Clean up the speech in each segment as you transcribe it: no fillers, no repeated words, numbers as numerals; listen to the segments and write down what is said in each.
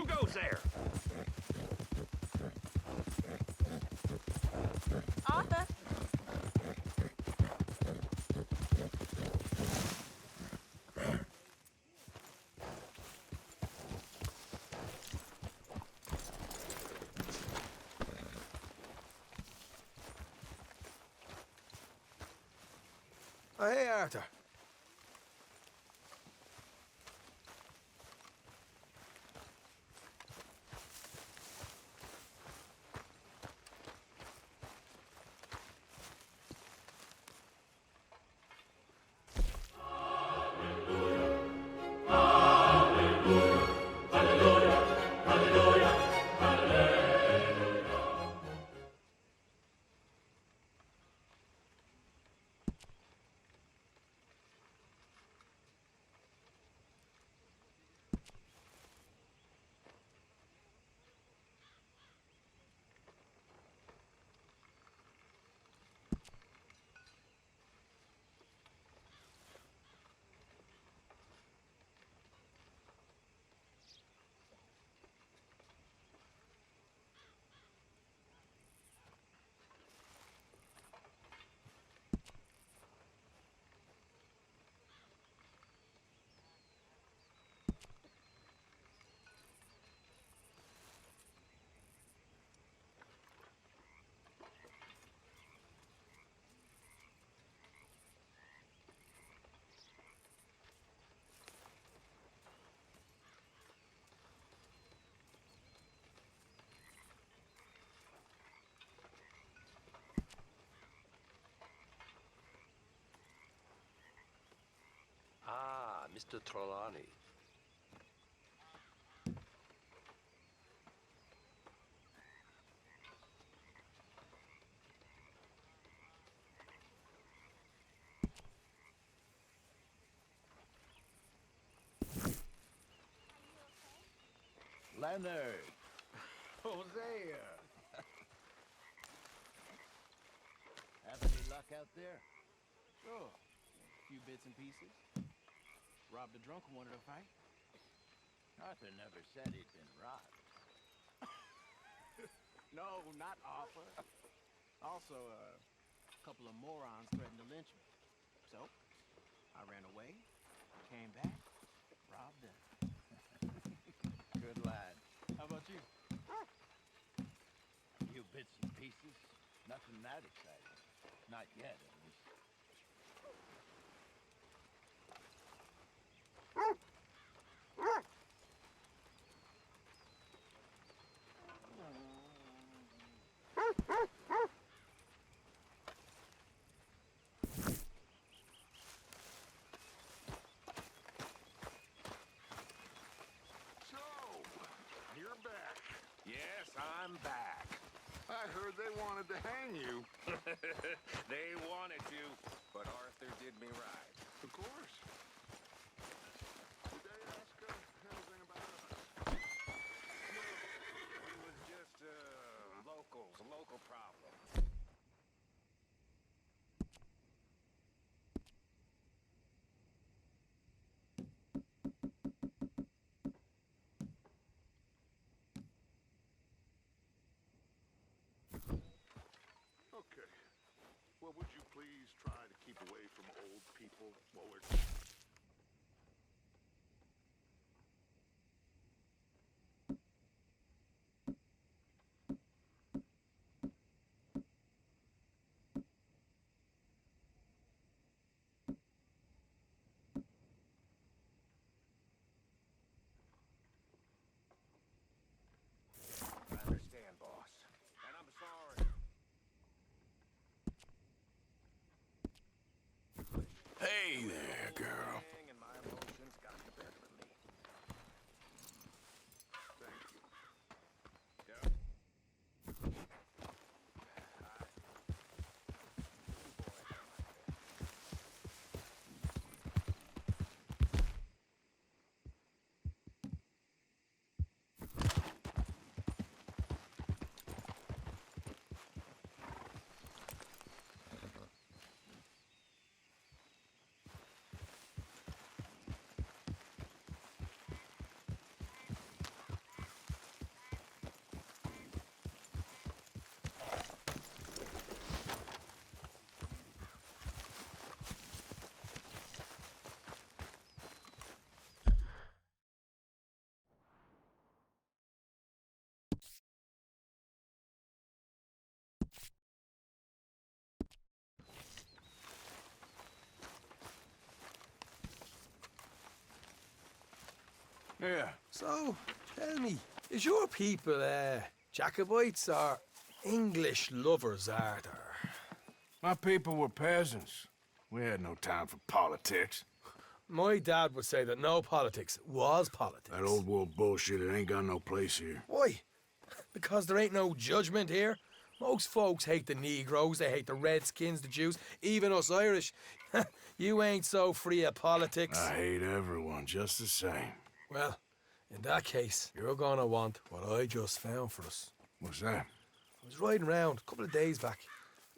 Who goes there? Arthur. Oh, hey, Arthur. Ah, Mr. Trelawney. Leonard. Hosea. Have any luck out there? Sure. A few bits and pieces. Robbed a drunk who wanted a fight. Arthur never said he'd been robbed. No, not Arthur. Also, a couple of morons threatened to lynch me. So, I ran away, came back, robbed them. Good lad. How about you? A few bits and pieces. Nothing that exciting. Not yet, at least. So, you're back. Yes, I'm back. I heard they wanted to hang you. They wanted to, but Arthur did me right. Of course. Did they ask anything about us? It was just a local problem. Okay. Well, would you please try to keep away from old people while we're... I understand, boss. And I'm sorry. Hey there, girl. Yeah. So, tell me, is your people, Jacobites or English lovers, Arthur? My people were peasants. We had no time for politics. My dad would say that no politics was politics. That old world bullshit, it ain't got no place here. Why? Because there ain't no judgment here. Most folks hate the Negroes, they hate the Redskins, the Jews, even us Irish. You ain't so free of politics. I hate everyone just the same. Well, in that case, you're gonna want what I just found for us. What's that? I was riding around a couple of days back.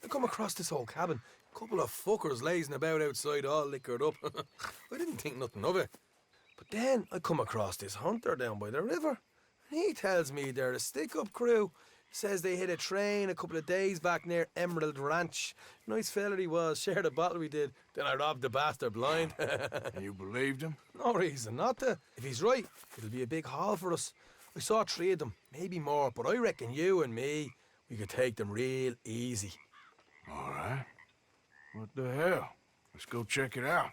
I come across this old cabin. A couple of fuckers lazing about outside all liquored up. I didn't think nothing of it. But then I come across this hunter down by the river. And he tells me they're a stick-up crew. Says they hit a train a couple of days back near Emerald Ranch. Nice fella he was, shared a bottle we did. Then I robbed the bastard blind. And you believed him? No reason not to. If he's right, it'll be a big haul for us. I saw 3 of them, maybe more, but I reckon you and me, we could take them real easy. All right. What the hell? Let's go check it out.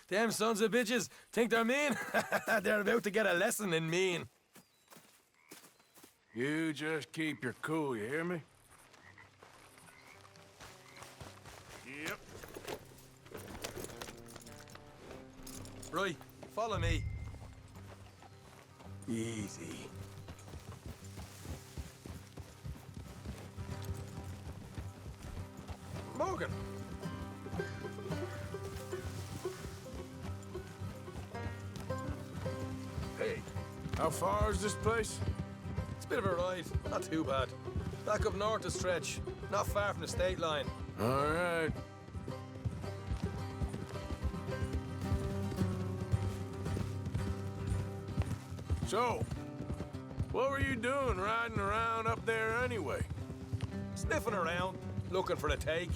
Them sons of bitches think they're mean. They're about to get a lesson in mean. You just keep your cool, you hear me? Yep. Right, follow me. Easy. Morgan. Hey, how far is this place? It's a bit of a ride, not too bad. Back up north a stretch, not far from the state line. All right. So, what were you doing riding around up there anyway? Sniffing around, looking for a take.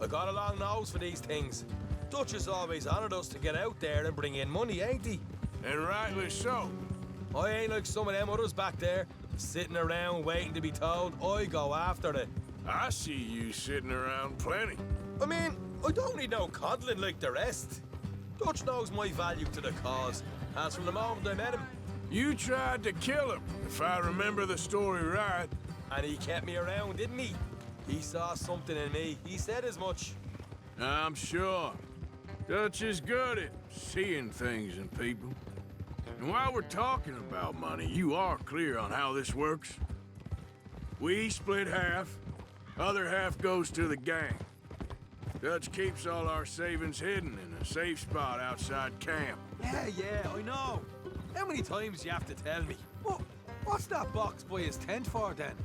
I got a long nose for these things. Dutch has always honoured us to get out there and bring in money, ain't he? And rightly so. I ain't like some of them others back there, sitting around waiting to be told. I go after it. I see you sitting around plenty. I mean, I don't need no coddling like the rest. Dutch knows my value to the cause, as from the moment I met him. You tried to kill him, if I remember the story right. And he kept me around, didn't he? He saw something in me. He said as much. I'm sure. Dutch is good at seeing things in people. And while we're talking about money, you are clear on how this works. We split half, other half goes to the gang. Dutch keeps all our savings hidden in a safe spot outside camp. Yeah, I know. How many times do you have to tell me? What's that box by his tent for, then?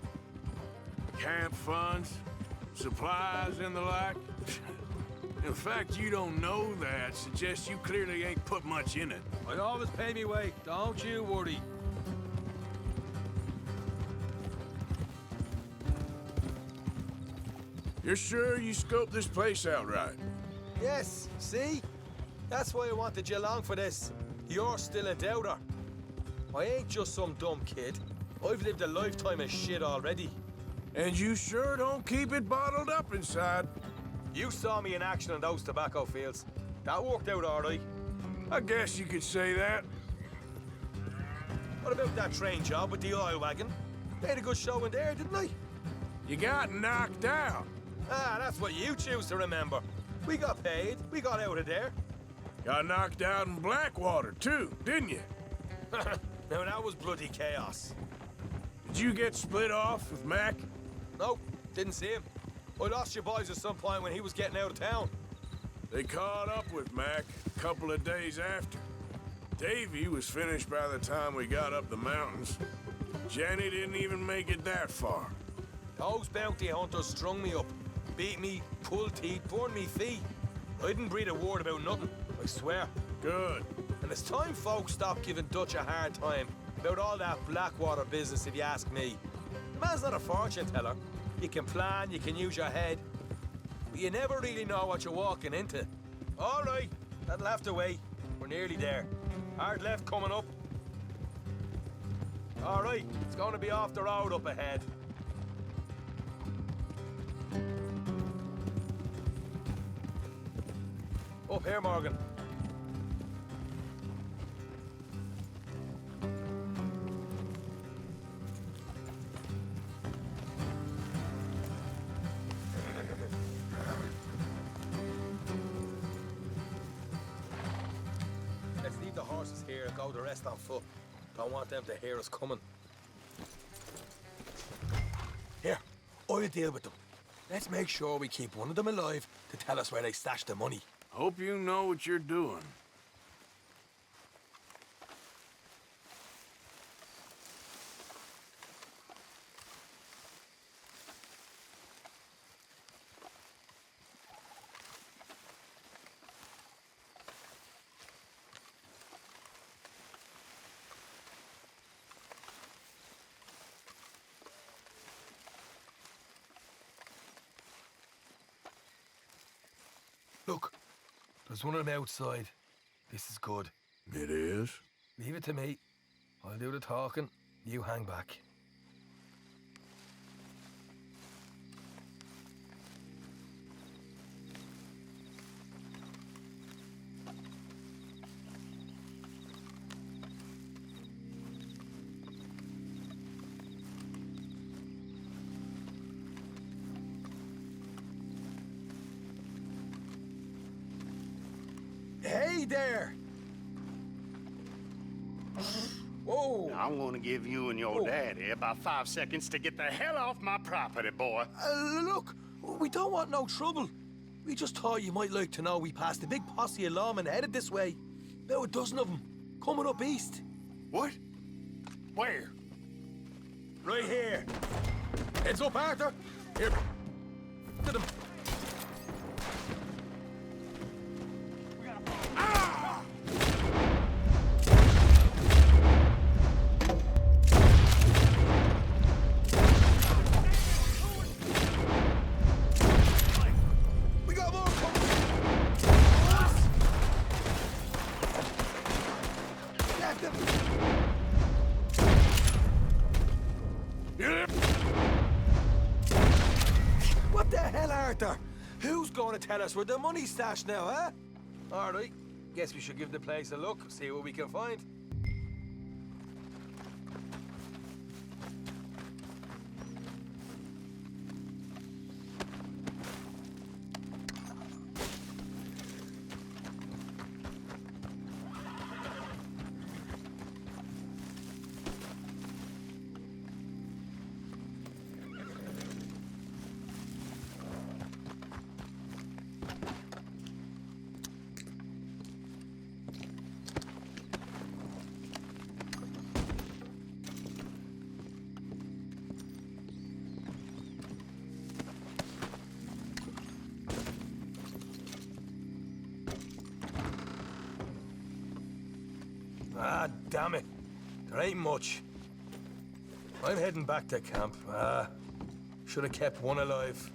Camp funds, supplies, and the like. The fact you don't know that suggests you clearly ain't put much in it. I always pay me way, don't you worry. You're sure you scoped this place out right? Yes, see? That's why I wanted you along for this. You're still a doubter. I ain't just some dumb kid. I've lived a lifetime of shit already. And you sure don't keep it bottled up inside. You saw me in action on those tobacco fields. That worked out all right. I guess you could say that. What about that train job with the oil wagon? They had a good show in there, didn't they? You got knocked out. Ah, that's what you choose to remember. We got paid. We got out of there. Got knocked out in Blackwater, too, didn't you? Now, that was bloody chaos. Did you get split off with Mac? Nope, didn't see him. I lost your boys at some point when he was getting out of town. They caught up with Mac a couple of days after. Davy was finished by the time we got up the mountains. Jenny didn't even make it that far. Those bounty hunters strung me up, beat me, pulled teeth, burned me feet. I didn't breathe a word about nothing, I swear. Good. And it's time folks stop giving Dutch a hard time about all that Blackwater business, if you ask me. The man's not a fortune teller. You can plan, you can use your head, but you never really know what you're walking into. All right, that'll have to wait. We're nearly there. Hard left coming up. All right, it's going to be off the road up ahead. Up here, Morgan. here, go the rest on foot. Don't want them to hear us coming. Here, I'll deal with them. Let's make sure we keep one of them alive to tell us where they stashed the money. Hope you know what you're doing. Look, there's one of them outside. This is good. It is? Leave it to me. I'll do the talking. You hang back. Hey there! Whoa! I'm gonna give you and your daddy about 5 seconds to get the hell off my property, boy. Look, we don't want no trouble. We just thought you might like to know we passed a big posse of lawmen headed this way. About a dozen of them, coming up east. What? Where? Right here. Heads up, Arthur. Here. To them. What the hell, Arthur? Who's going to tell us where the money's stashed now, huh? All right, guess we should give the place a look, see what we can find. Ah, damn it. There ain't much. I'm heading back to camp. Should have kept one alive.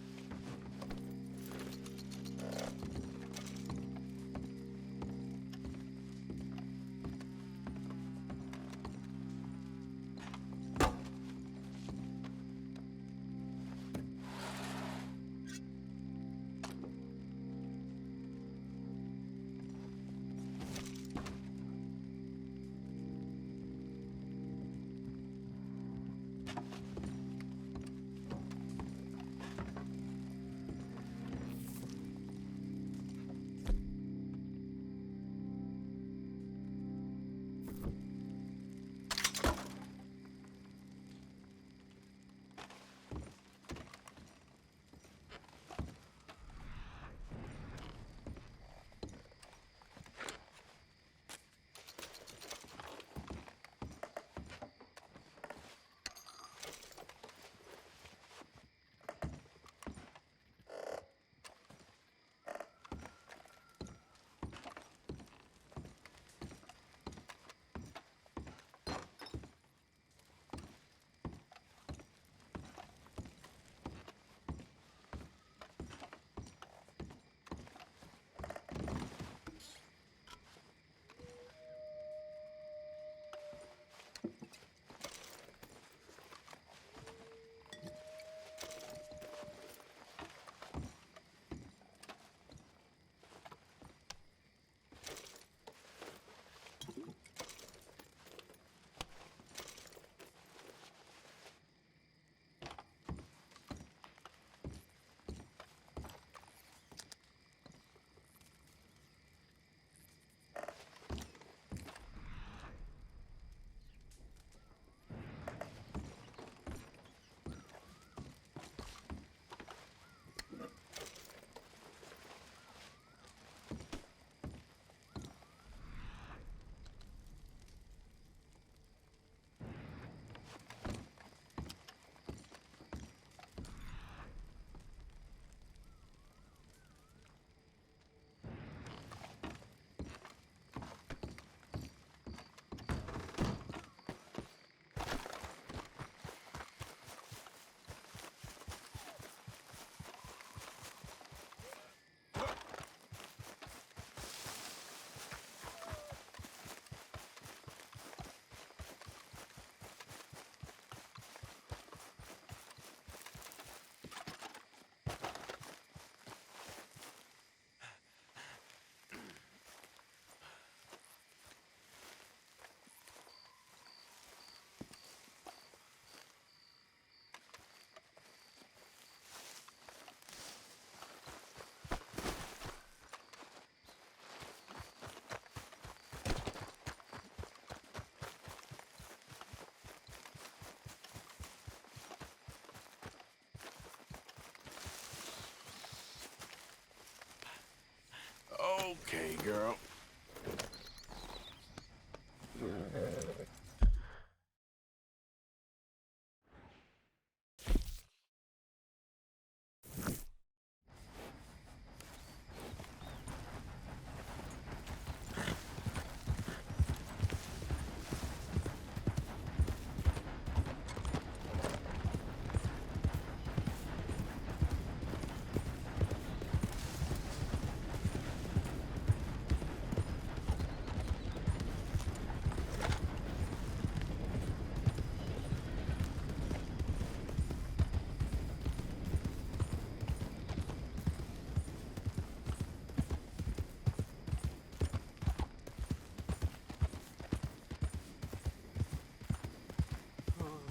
Okay, girl.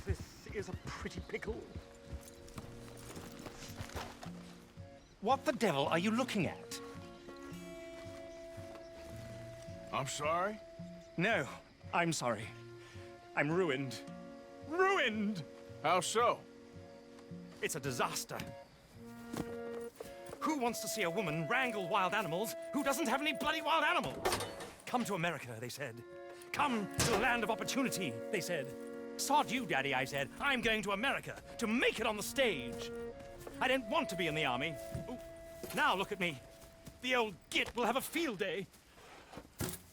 This is a pretty pickle. What the devil are you looking at? I'm sorry? No, I'm sorry. I'm ruined. Ruined! How so? It's a disaster. Who wants to see a woman wrangle wild animals who doesn't have any bloody wild animals? Come to America, they said. Come to the land of opportunity, they said. Sod you, Daddy, I said. I'm going to America to make it on the stage. I didn't want to be in the army. Ooh, now look at me. The old git will have a field day.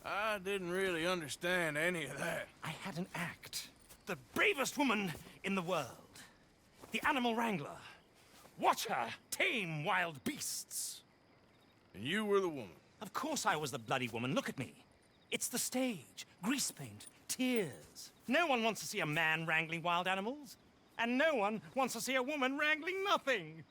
I didn't really understand any of that. I had an act. The bravest woman in the world. The animal wrangler. Watch her tame wild beasts. And you were the woman. Of course I was the bloody woman. Look at me. It's the stage. Grease paint. Tears. No one wants to see a man wrangling wild animals. And no one wants to see a woman wrangling nothing.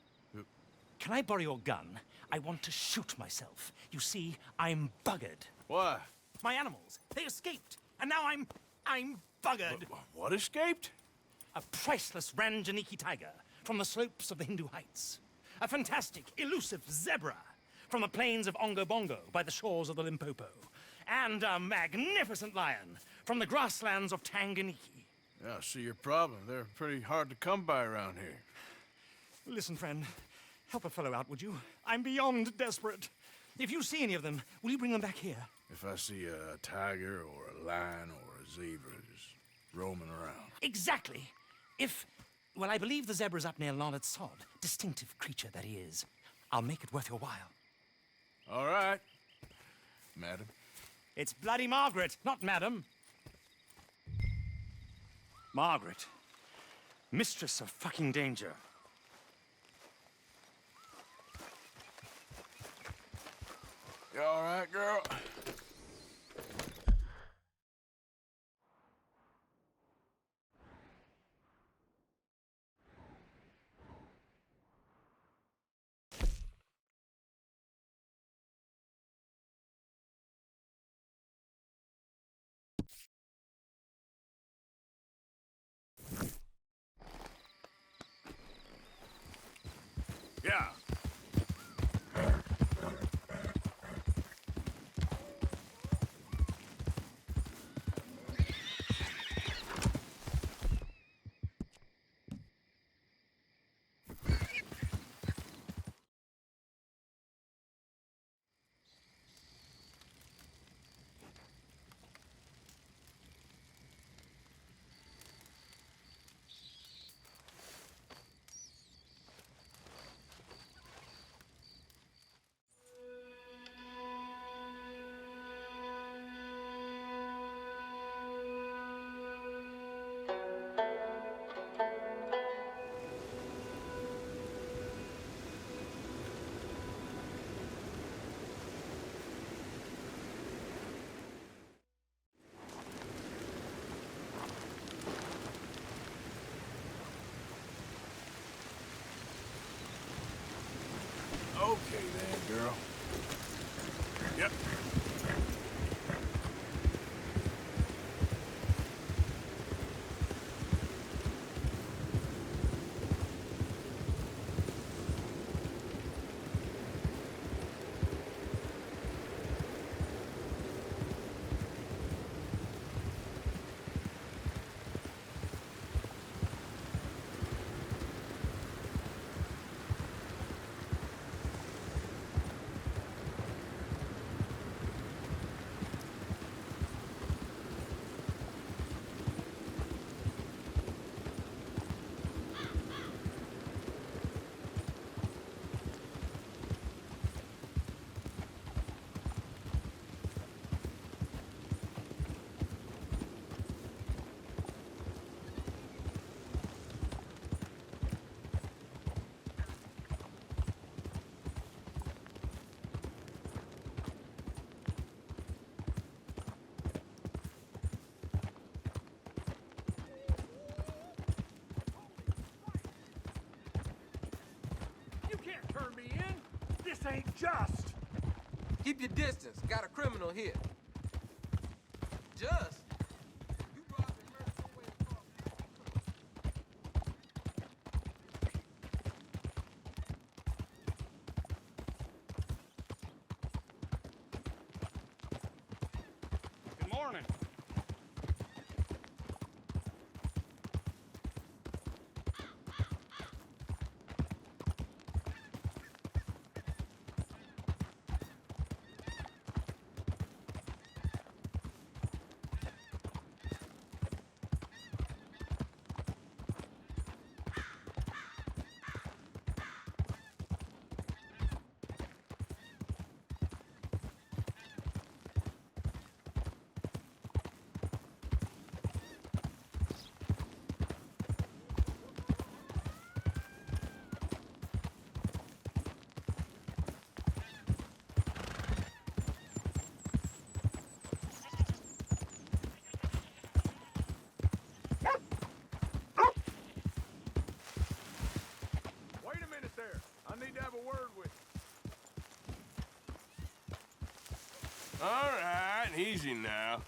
Can I borrow your gun? I want to shoot myself. You see, I'm buggered. Why? My animals, they escaped. And now I'm buggered. What escaped? A priceless Ranjaniki tiger from the slopes of the Hindu Heights. A fantastic, elusive zebra from the plains of Ongo Bongo by the shores of the Limpopo. And a magnificent lion from the grasslands of Tanganyika. Yeah, I see your problem. They're pretty hard to come by around here. Listen, friend, help a fellow out, would you? I'm beyond desperate. If you see any of them, will you bring them back here? If I see a tiger or a lion or a zebra just roaming around. Exactly. Well, I believe the zebra's up near Larned Sod. Distinctive creature that he is. I'll make it worth your while. All right, madam. It's bloody Margaret, not madam. Margaret. Mistress of fucking danger. You all right, girl? Yeah. Okay then, girl. Yep. ain't just. Keep your distance. Got a criminal here. Just? You robbed and murdered some way to talk. Good morning. Wait a minute there. I need to have a word with you. All right, easy now.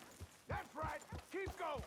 That's right. Keep going.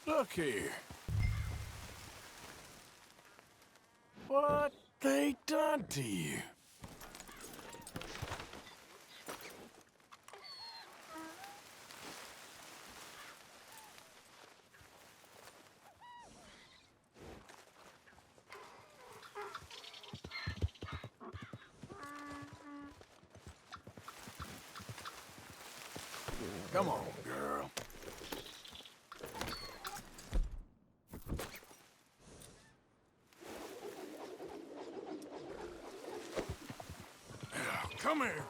Look here. What they done to you? Come on, girl. Come here.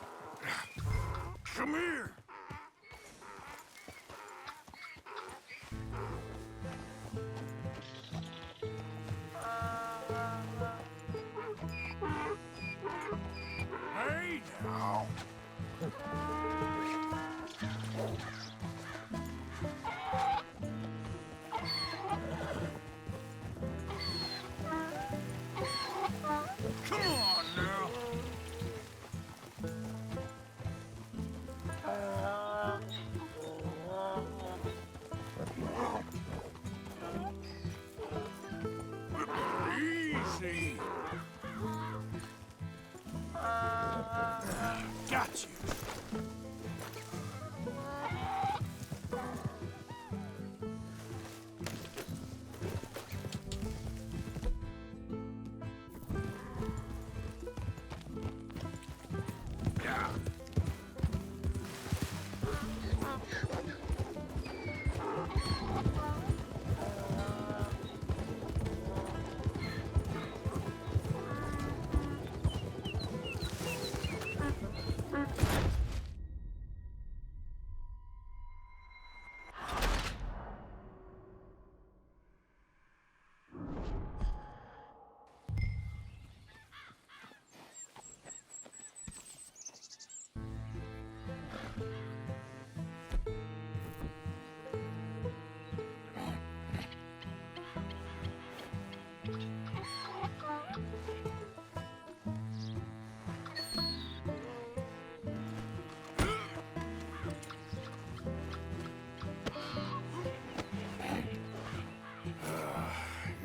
Come here. Hey now. Come on now.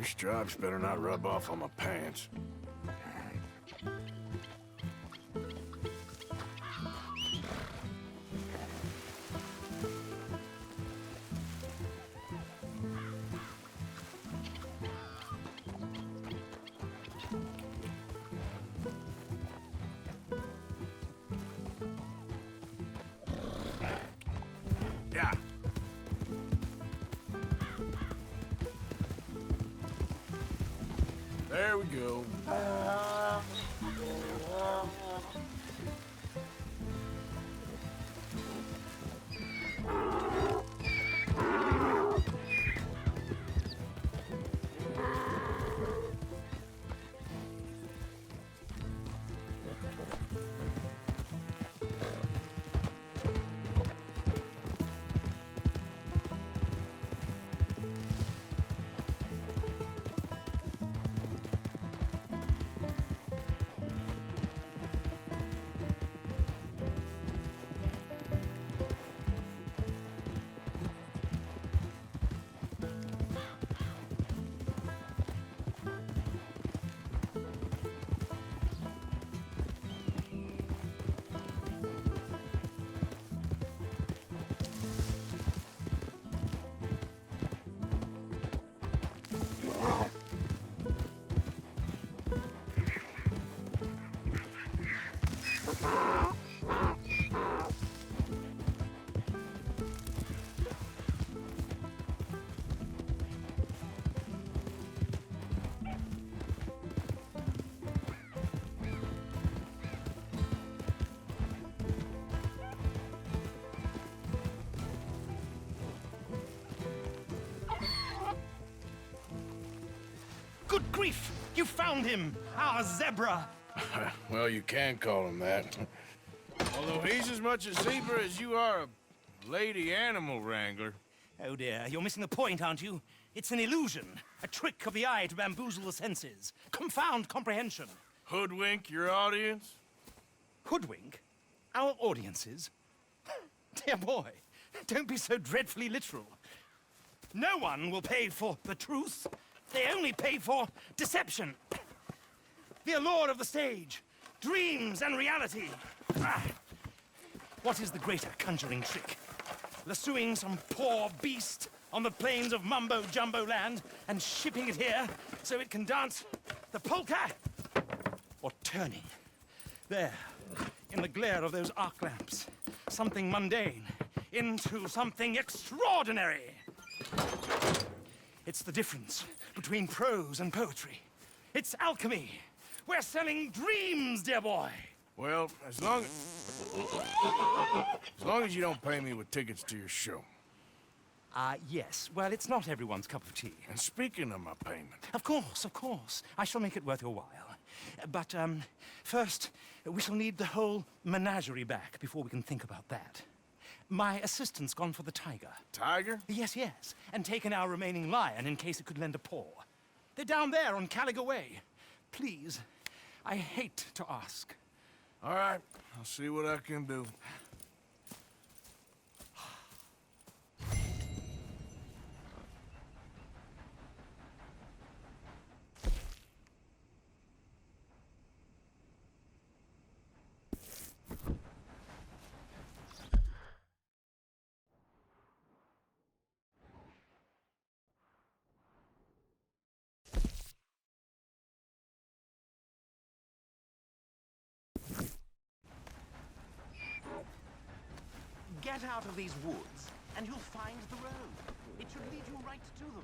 Your stripes better not rub off on my pants. Yeah. There we go. Good grief! You found him! Our zebra! Well, you can call him that. Although he's as much a zebra as you are a lady animal wrangler. Oh dear, you're missing the point, aren't you? It's an illusion, a trick of the eye to bamboozle the senses, confound comprehension. Hoodwink your audience? Hoodwink? Our audiences? Dear boy, don't be so dreadfully literal. No one will pay for the truth. They only pay for deception. The allure of the stage, dreams and reality. Ah. What is the greater conjuring trick? Lassoing some poor beast on the plains of mumbo-jumbo land and shipping it here so it can dance the polka? Or turning, there, in the glare of those arc lamps, something mundane into something extraordinary? It's the difference between prose and poetry. It's alchemy. We're selling dreams, dear boy. Well, as long as you don't pay me with tickets to your show. Yes. Well, it's not everyone's cup of tea. And speaking of my payment, Of course. I shall make it worth your while. But, first, we shall need the whole menagerie back before we can think about that. My assistant's gone for the tiger. Tiger? Yes, and taken our remaining lion in case it could lend a paw. They're down there on Caliga Way. Please, I hate to ask. All right, I'll see what I can do. Get out of these woods, and you'll find the road. It should lead you right to them.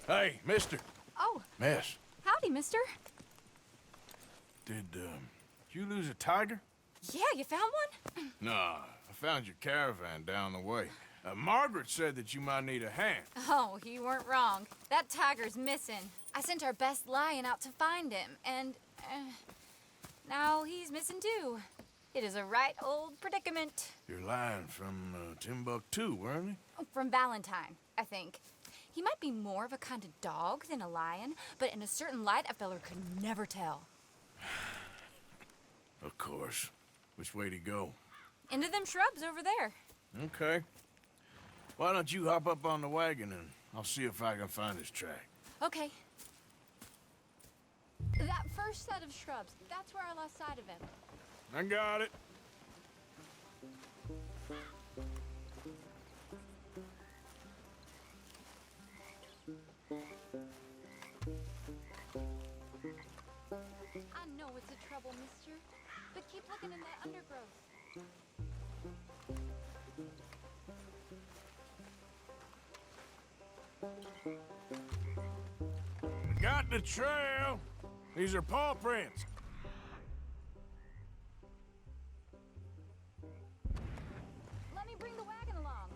Hey, mister. Oh, Miss. howdy, mister. Did you lose a tiger? Yeah, you found one? Nah, I found your caravan down the way. Margaret said that you might need a hand. Oh, you weren't wrong. That tiger's missing. I sent our best lion out to find him, and now he's missing too. It is a right old predicament. Your lion from Timbuktu, weren't he? From Valentine, I think. He might be more of a kind of dog than a lion, but in a certain light, a feller could never tell. Of course. Which way to go? Into them shrubs over there. Okay. Why don't you hop up on the wagon and I'll see if I can find his track. Okay. That first set of shrubs, that's where I lost sight of him. I got it. I know it's a trouble, mister, but keep looking in that undergrowth. Got the trail. These are paw prints. Let me bring the wagon along.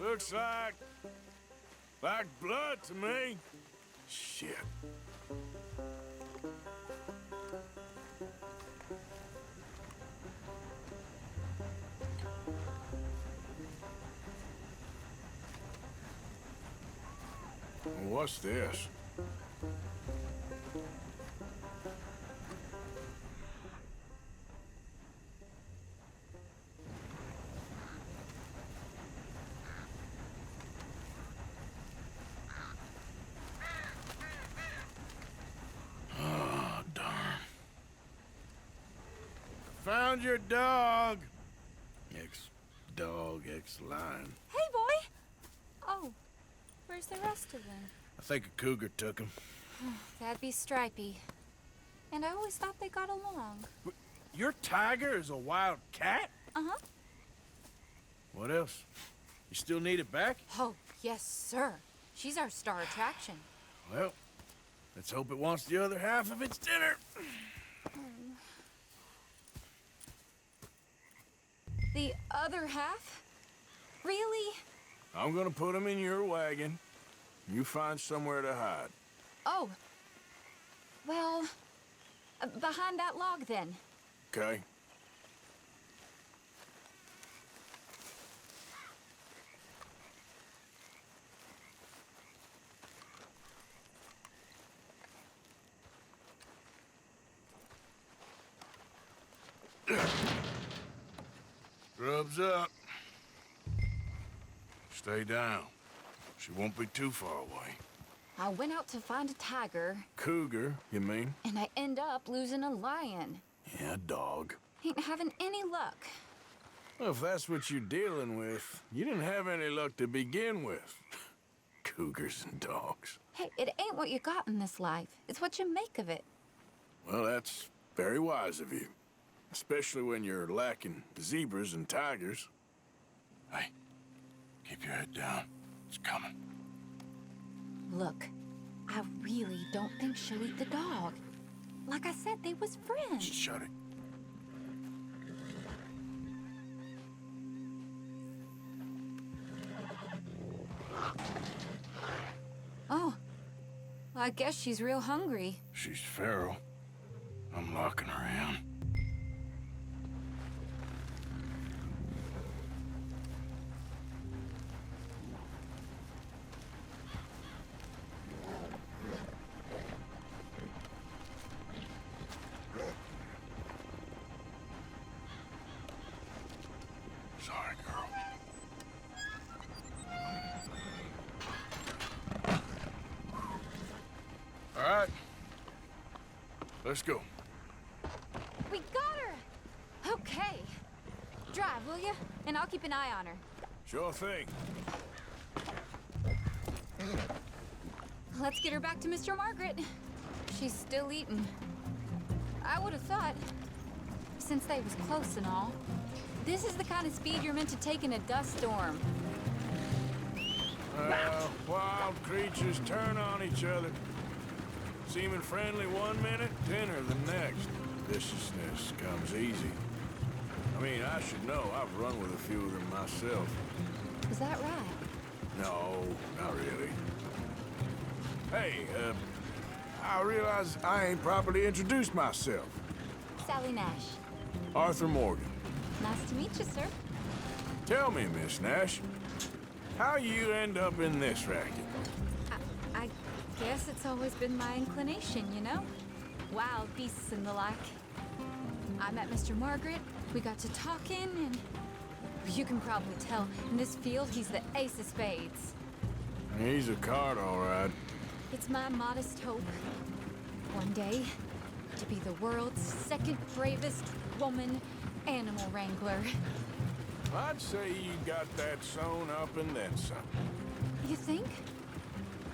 Looks like blood to me. Shit. What's this? Found your dog. Ex-dog, ex-lion. Hey, boy! Oh, where's the rest of them? I think a cougar took him. That'd be Stripey. And I always thought they got along. Your tiger is a wild cat? Uh-huh. What else? You still need it back? Oh, yes, sir. She's our star attraction. Well, let's hope it wants the other half of its dinner. The other half? Really? I'm gonna put him in your wagon. You find somewhere to hide. Oh. Well, behind that log, then. Okay? Scrubs up. Stay down. She won't be too far away. I went out to find a tiger, Cougar, you mean? and I end up losing a lion. Yeah, dog. Ain't having any luck. Well, if that's what you're dealing with, you didn't have any luck to begin with. Cougars and dogs. Hey, it ain't what you got in this life. It's what you make of it. Well, that's very wise of you. Especially when you're lacking zebras and tigers. Hey, keep your head down. It's coming. Look, I really don't think she'll eat the dog. Like I said, they was friends. Shut it. Oh, well, I guess she's real hungry. She's feral. I'm locking her in. Sorry, girl. All right. Let's go. We got her! Okay. Drive, will you? And I'll keep an eye on her. Sure thing. Let's get her back to Mr. Margaret. She's still eating. I would have thought, since they was close and all, this is the kind of speed you're meant to take in a dust storm. Wild creatures turn on each other. Seeming friendly one minute, dinner the next. Viciousness comes easy. I mean, I should know. I've run with a few of them myself. Is that right? No, not really. Hey, I realize I ain't properly introduced myself. Sally Nash. Arthur Morgan. Nice to meet you, sir. Tell me, Miss Nash, how you end up in this racket? I guess it's always been my inclination, you know? Wild beasts and the like. I met Mr. Margaret, we got to talking, and you can probably tell, in this field, he's the ace of spades. He's a card, all right. It's my modest hope, one day, to be the world's second bravest woman animal wrangler. I'd say you got that sewn up and then some. You think?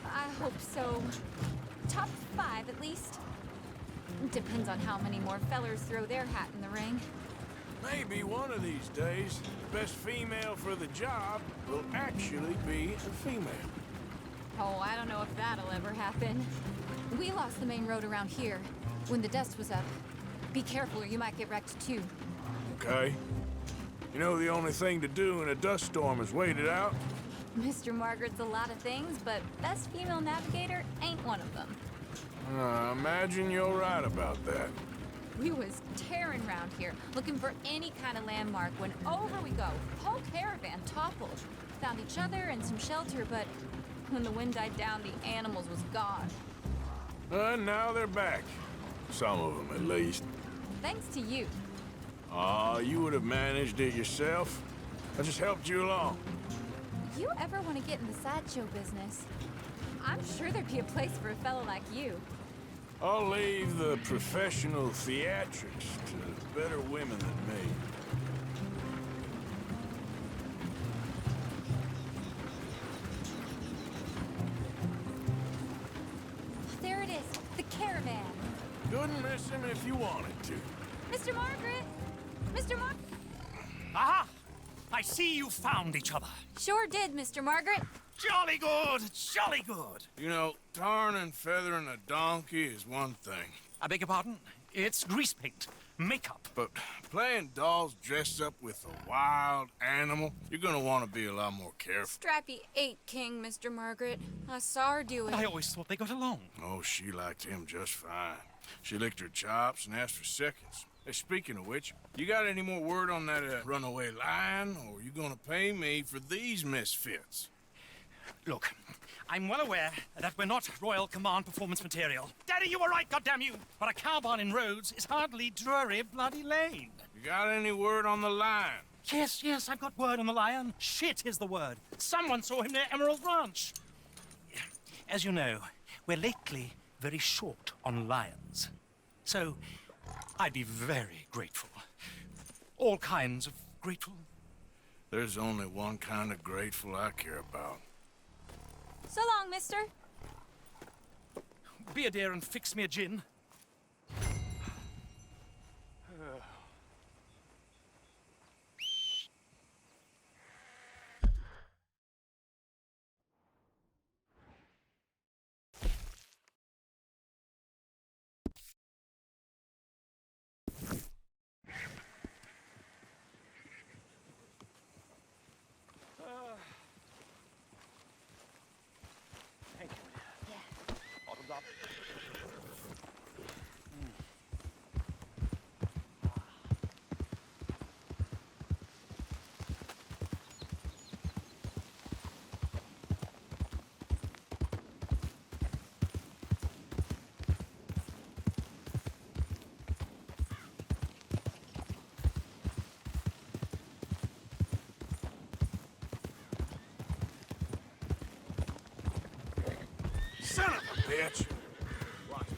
I hope so. Top 5, at least. Depends on how many more fellers throw their hat in the ring. Maybe one of these days, the best female for the job will actually be a female. Oh, I don't know if that'll ever happen. We lost the main road around here when the dust was up. Be careful or you might get wrecked too. Okay. You know the only thing to do in a dust storm is wait it out? Mr. Margaret's a lot of things, but best female navigator ain't one of them. I imagine you're right about that. We was tearing around here, looking for any kind of landmark when over we go. Whole caravan toppled. Found each other and some shelter, but when the wind died down, the animals was gone. Now they're back. Some of them, at least. Thanks to you. Aw, you would have managed it yourself. I just helped you along. If you ever want to get in the sideshow business, I'm sure there'd be a place for a fellow like you. I'll leave the professional theatrics to better women than me. There it is, the caravan. Couldn't miss him if you wanted to. Mr. Margaret! Mr. Mar- Aha! I see you found each other. Sure did, Mr. Margaret. Jolly good, jolly good. You know, tarring and feathering a donkey is one thing. I beg your pardon? It's grease paint, makeup. But playing dolls dressed up with a wild animal, you're gonna want to be a lot more careful. Strappy ate King, Mr. Margaret. I saw her do it. I always thought they got along. Oh, she liked him just fine. She licked her chops and asked for seconds. Hey, speaking of which, you got any more word on that runaway lion, or are you gonna pay me for these misfits? Look, I'm well aware that we're not Royal Command performance material. Daddy, you were right, goddamn you! But a cow barn in Rhodes is hardly Drury Bloody Lane. You got any word on the lion? Yes, I've got word on the lion. Shit is the word. Someone saw him near Emerald Ranch. As you know, we're lately very short on lions. So, I'd be very grateful. All kinds of grateful. There's only one kind of grateful I care about. So long, mister. Be a dear and fix me a gin. Thank you. Yeah. Bottoms up. Son of a bitch! Watch it.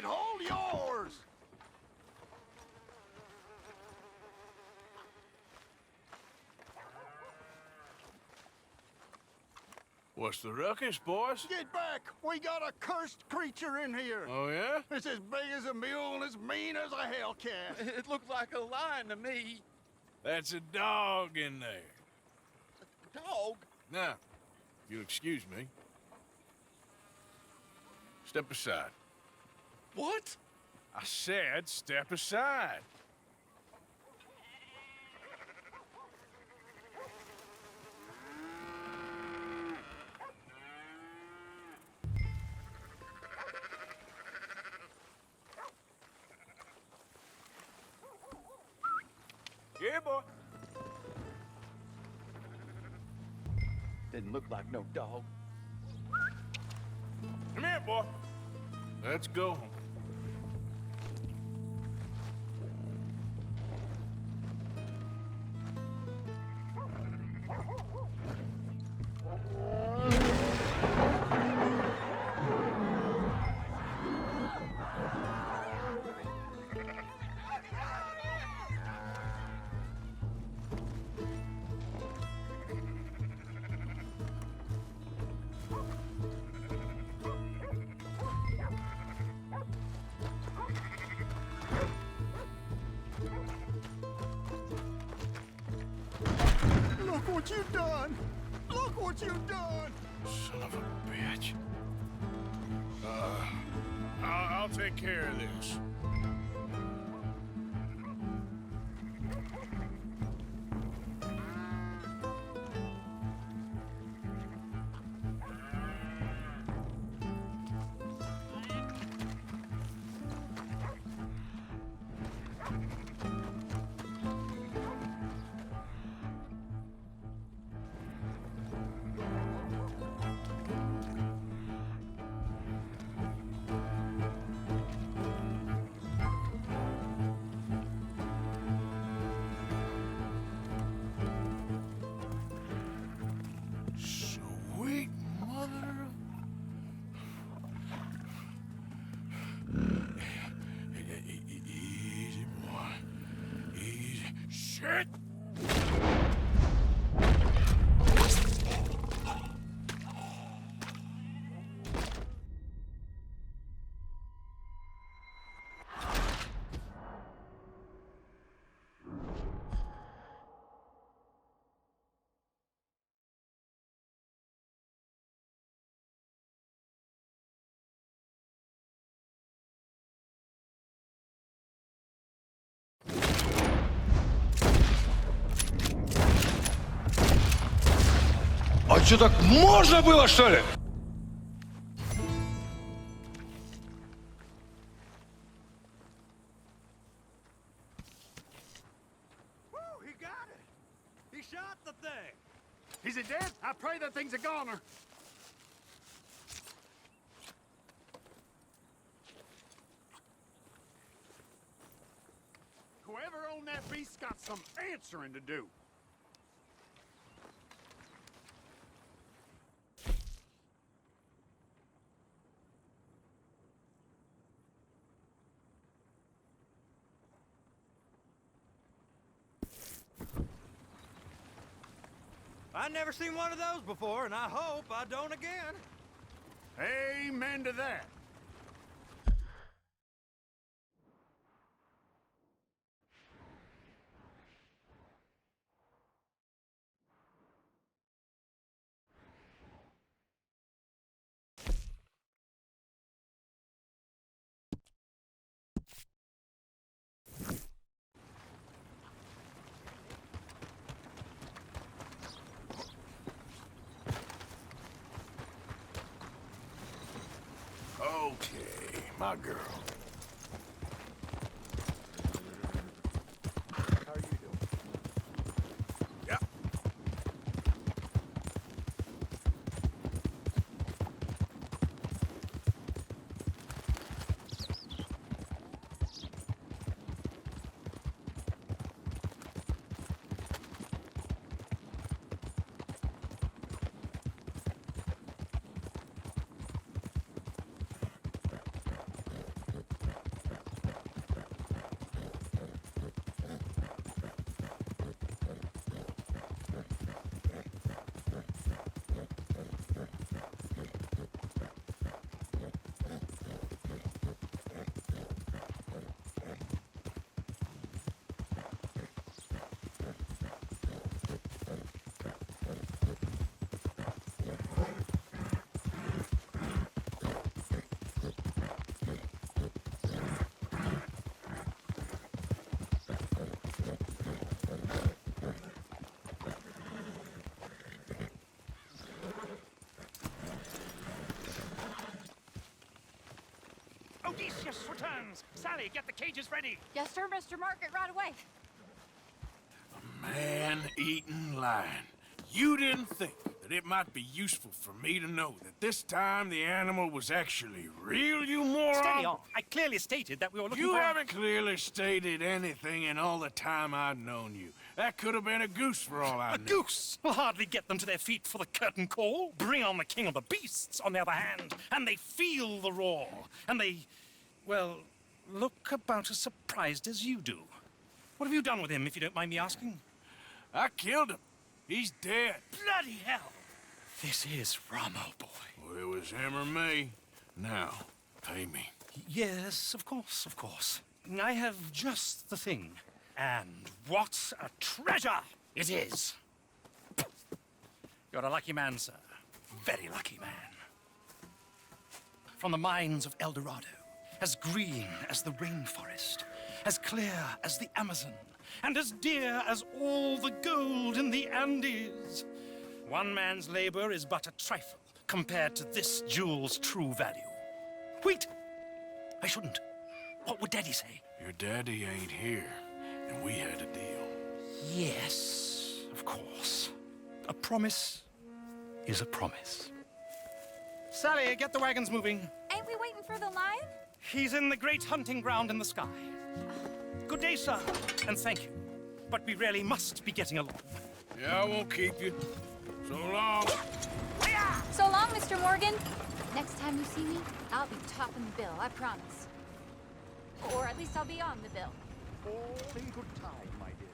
it! Hold yours! What's the ruckus, boys? Get back! We got a cursed creature in here! Oh, yeah? It's as big as a mule and as mean as a hellcat. It looked like a lion to me. That's a dog in there. Dog? Now, if you'll excuse me. Step aside. What? I said step aside. Yeah, boy. Didn't look like no dog. Come here, boy. Let's go home. Look what you've done! Look what you've done! Son of a bitch. I'll take care of this. Sweet mother of... Easy, boy. Easy. Shit! А что, так можно было, что ли? Woo, he got it! He shot the thing! Is it dead? I pray that thing's a goner. Whoever owned that beast's got some answering to do. I've never seen one of those before, and I hope I don't again. Amen to that. Okay, my girl. How are you doing? Yeah. Odysseus returns. Sally, get the cages ready. Yes, sir, Mr. Margaret, right away. Man-eating lion. You didn't think that it might be useful for me to know that this time the animal was actually real, you moron? Steady on. I clearly stated that we were looking You for... haven't clearly stated anything in all the time I've known you. That could have been a goose for all I A knew. goose will hardly get them to their feet for the curtain call. Bring on the king of the beasts, on the other hand, and they feel the roar. And they, well, look about as surprised as you do. What have you done with him, if you don't mind me asking? I killed him. He's dead. Bloody hell! This is Ramo, boy. Well, it was him or me. Now, pay me. Yes, of course, of course. I have just the thing. And what a treasure it is! You're a lucky man, sir. Very lucky man. From the mines of El Dorado, as green as the rainforest, as clear as the Amazon, and as dear as all the gold in the Andes. One man's labor is but a trifle compared to this jewel's true value. Wait! I shouldn't. What would Daddy say? Your daddy ain't here, and we had a deal. Yes, of course. A promise is a promise. Sally, get the wagons moving. Ain't we waiting for the lion? He's in the great hunting ground in the sky. Good day, sir, and thank you. But we really must be getting along. Yeah, I won't keep you. So long. So long, Mr. Morgan. Next time you see me, I'll be topping the bill, I promise. Or at least I'll be on the bill. All in good time, my dear.